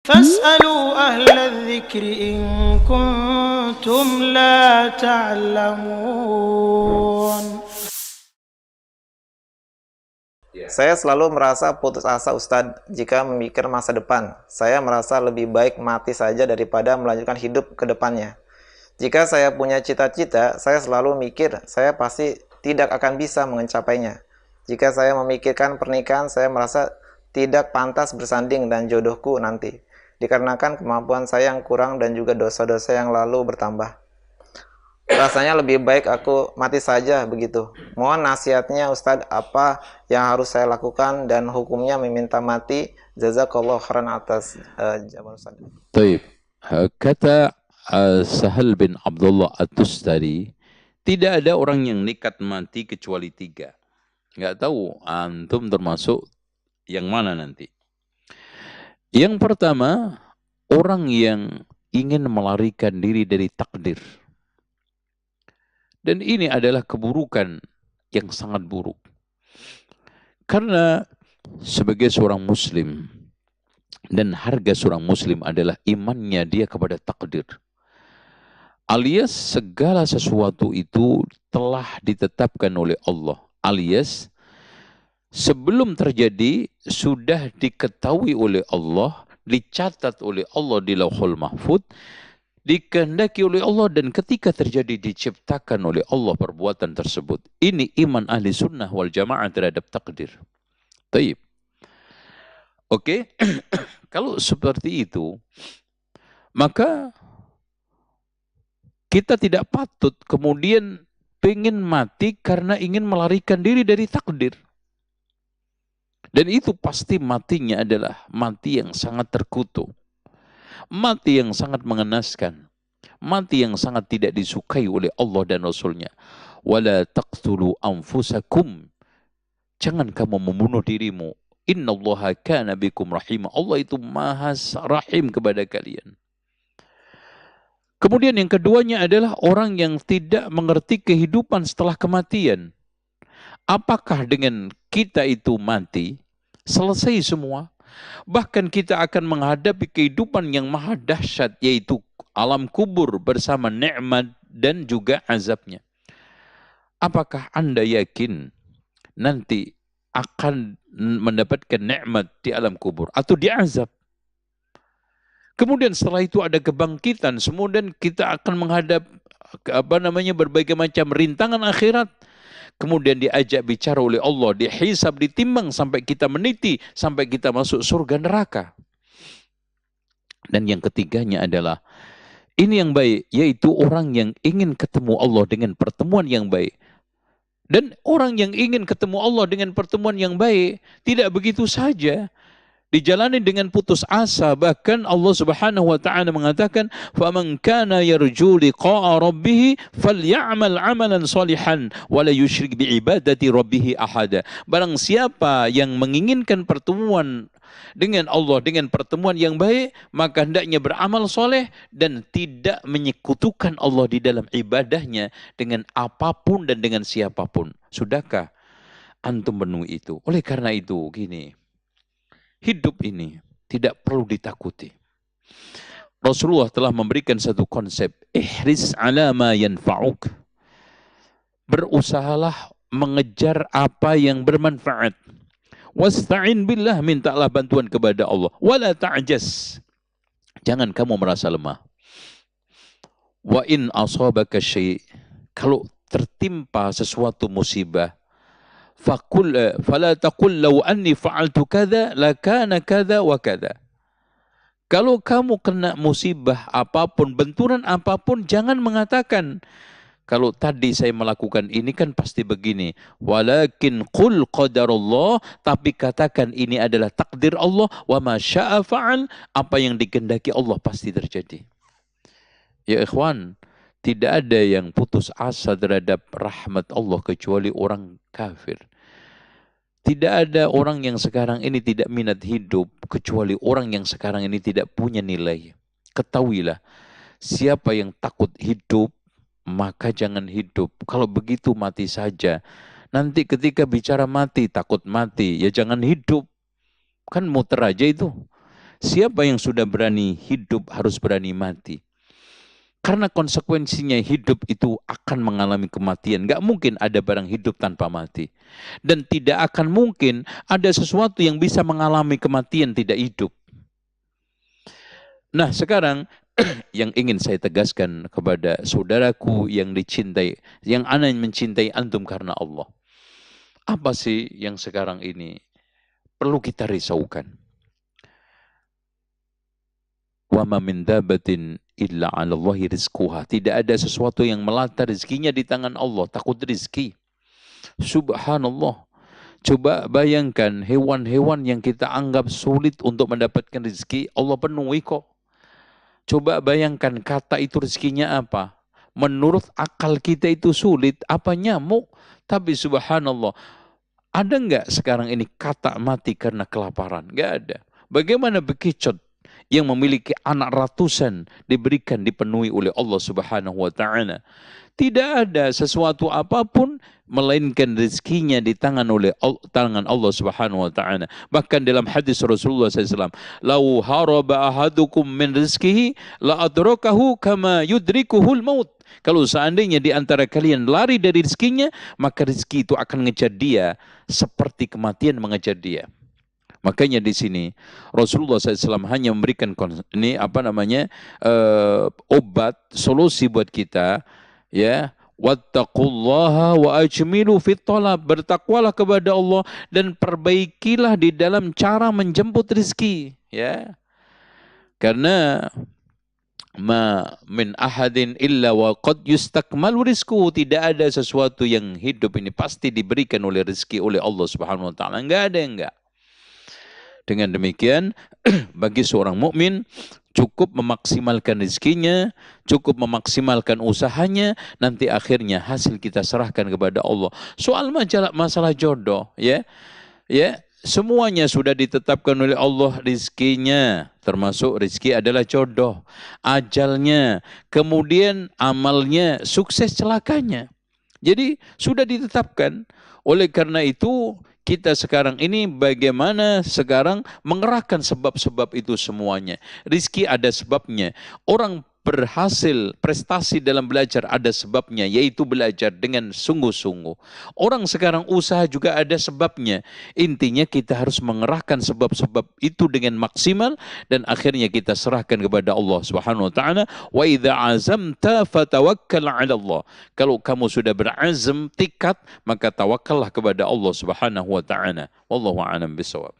فاسألوا أهل الذكر إن كنتم لا تعلمون. Saya selalu merasa putus asa Ustadz jika memikir masa depan. Saya merasa lebih baik mati saja daripada melanjutkan hidup ke depannya. Jika saya punya cita-cita, saya selalu mikir saya pasti tidak akan bisa mencapainya. Jika saya memikirkan pernikahan, saya merasa tidak pantas bersanding dan jodohku nanti, dikarenakan kemampuan saya yang kurang dan juga dosa-dosa yang lalu bertambah. Rasanya lebih baik aku mati saja begitu. Mohon nasihatnya Ustadz, apa yang harus saya lakukan dan hukumnya meminta mati. Jazakallah khairan atas jawaban Ustadz. Baik, kata Sahal bin Abdullah At-Tustari, tidak ada orang yang nekat mati kecuali 3. Nggak tahu antum termasuk yang mana nanti. Yang pertama, orang yang ingin melarikan diri dari takdir. Dan ini adalah keburukan yang sangat buruk. Karena sebagai seorang muslim, dan harga seorang muslim adalah imannya dia kepada takdir. Alias segala sesuatu itu telah ditetapkan oleh Allah. Alias sebelum terjadi sudah diketahui oleh Allah, dicatat oleh Allah di Lauhul Mahfuz, dikehendaki oleh Allah, dan ketika terjadi diciptakan oleh Allah perbuatan tersebut. Ini iman ahli sunnah wal jamaah terhadap takdir. Taib. Oke, kalau seperti itu, maka kita tidak patut kemudian pengen mati karena ingin melarikan diri dari takdir. Dan itu pasti matinya adalah mati yang sangat terkutuk. Mati yang sangat mengenaskan. Mati yang sangat tidak disukai oleh Allah dan Rasulnya. Wala taqtulu anfusakum. Jangan kamu membunuh dirimu. Innallaha kana bikum rahimah. Allah itu maha rahim kepada kalian. Kemudian yang keduanya adalah orang yang tidak mengerti kehidupan setelah kematian. Apakah dengan kita itu mati, selesai semua? Bahkan kita akan menghadapi kehidupan yang maha dahsyat, yaitu alam kubur bersama nikmat dan juga azabnya. Apakah Anda yakin nanti akan mendapatkan nikmat di alam kubur atau di azab? Kemudian setelah itu ada kebangkitan, kemudian kita akan menghadap berbagai macam rintangan akhirat. Kemudian diajak bicara oleh Allah, dihisab, ditimbang sampai kita meniti, sampai kita masuk surga neraka. Dan yang ketiganya adalah, ini yang baik, yaitu orang yang ingin ketemu Allah dengan pertemuan yang baik. Dan orang yang ingin ketemu Allah dengan pertemuan yang baik, tidak begitu saja dijalani dengan putus asa. Bahkan Allah Subhanahu wa taala mengatakan, "Faman kana yarju liqa'a rabbih falyamal 'amalan shalihan wa la yusyrik bi ibadati rabbih ahada." Barang siapa yang menginginkan pertemuan dengan Allah dengan pertemuan yang baik, maka hendaknya beramal soleh dan tidak menyekutukan Allah di dalam ibadahnya dengan apapun dan dengan siapapun. Sudahkah antum penuhi itu? Oleh karena itu gini, hidup ini tidak perlu ditakuti. Rasulullah telah memberikan satu konsep, ihris ala ma yanfa'uk. Berusahalah mengejar apa yang bermanfaat. Wasta'in billah, mintalah bantuan kepada Allah. Wala ta'jas. Jangan kamu merasa lemah. Wa in asabaka syai', kalau tertimpa sesuatu musibah, fala taqul law anni fa'altu kadza lakana kadza wa kadza. Kalau kamu kena musibah apapun, benturan apapun, jangan mengatakan kalau tadi saya melakukan ini kan pasti begini. Walakin qul qadarullah, tapi katakan ini adalah takdir Allah, wa ma syaa fa'al, apa yang dikehendaki Allah pasti terjadi. Ya ikhwan, tidak ada yang putus asa terhadap rahmat Allah kecuali orang kafir. Tidak ada orang yang sekarang ini tidak minat hidup kecuali orang yang sekarang ini tidak punya nilai. Ketahuilah, siapa yang takut hidup, maka jangan hidup. Kalau begitu mati saja. Nanti ketika bicara mati, takut mati, ya jangan hidup. Kan muter aja itu. Siapa yang sudah berani hidup harus berani mati. Karena konsekuensinya hidup itu akan mengalami kematian. Gak mungkin ada barang hidup tanpa mati. Dan tidak akan mungkin ada sesuatu yang bisa mengalami kematian tidak hidup. Nah sekarang yang ingin saya tegaskan kepada saudaraku yang dicintai, yang ana mencintai antum karena Allah. Apa sih yang sekarang ini perlu kita risaukan? Wa ma min dabatin illa 'ala Allahi rizquha. Tidak ada sesuatu yang melata rezekinya di tangan Allah, takut rezeki. Subhanallah. Coba bayangkan hewan-hewan yang kita anggap sulit untuk mendapatkan rezeki, Allah penuhi kok. Coba bayangkan kata itu rezekinya apa? Menurut akal kita itu sulit, apa nyamuk? Tapi subhanallah, ada enggak sekarang ini kata mati karena kelaparan? Enggak ada. Bagaimana bekicot yang memiliki anak ratusan diberikan, dipenuhi oleh Allah Subhanahu wa taala. Tidak ada sesuatu apapun melainkan rezekinya di tangan Allah Subhanahu wa taala. Bahkan dalam hadis Rasulullah SAW, "Lau haraba ahadukum min rizkihi la adrakahu kama yudrikuhul maut." Kalau seandainya di antara kalian lari dari rezekinya, maka rezeki itu akan mengejar dia seperti kematian mengejar dia. Makanya di sini Rasulullah SAW hanya memberikan obat, solusi buat kita, ya. Wattaqullaha wa ajmilu fit talab. Bertakwalah kepada Allah dan perbaikilah di dalam cara menjemput rezeki, ya. Karena ma min ahadin illa wa qad yustakmalu rizquhu. Tidak ada sesuatu yang hidup ini pasti diberikan oleh rezeki oleh Allah Subhanahu wa taala. Enggak ada yang enggak. Dengan demikian, bagi seorang mukmin cukup memaksimalkan rezekinya, cukup memaksimalkan usahanya, nanti akhirnya hasil kita serahkan kepada Allah. Soal masalah jodoh, ya, semuanya sudah ditetapkan oleh Allah rezekinya, termasuk rezeki adalah jodoh, ajalnya, kemudian amalnya, sukses celakanya. Jadi sudah ditetapkan. Oleh karena itu, kita sekarang ini bagaimana sekarang mengerahkan sebab-sebab itu semuanya. Rizki ada sebabnya. Orang berhasil prestasi dalam belajar ada sebabnya, yaitu belajar dengan sungguh-sungguh. Orang sekarang usaha juga ada sebabnya. Intinya kita harus mengerahkan sebab-sebab itu dengan maksimal dan akhirnya kita serahkan kepada Allah Subhanahu wa taala. Wa idza azamta fatawakkal 'ala Allah. Kalau kamu sudah berazam, tekad, maka tawakallah kepada Allah Subhanahu wa taala. Wallahu a'lam bishawab.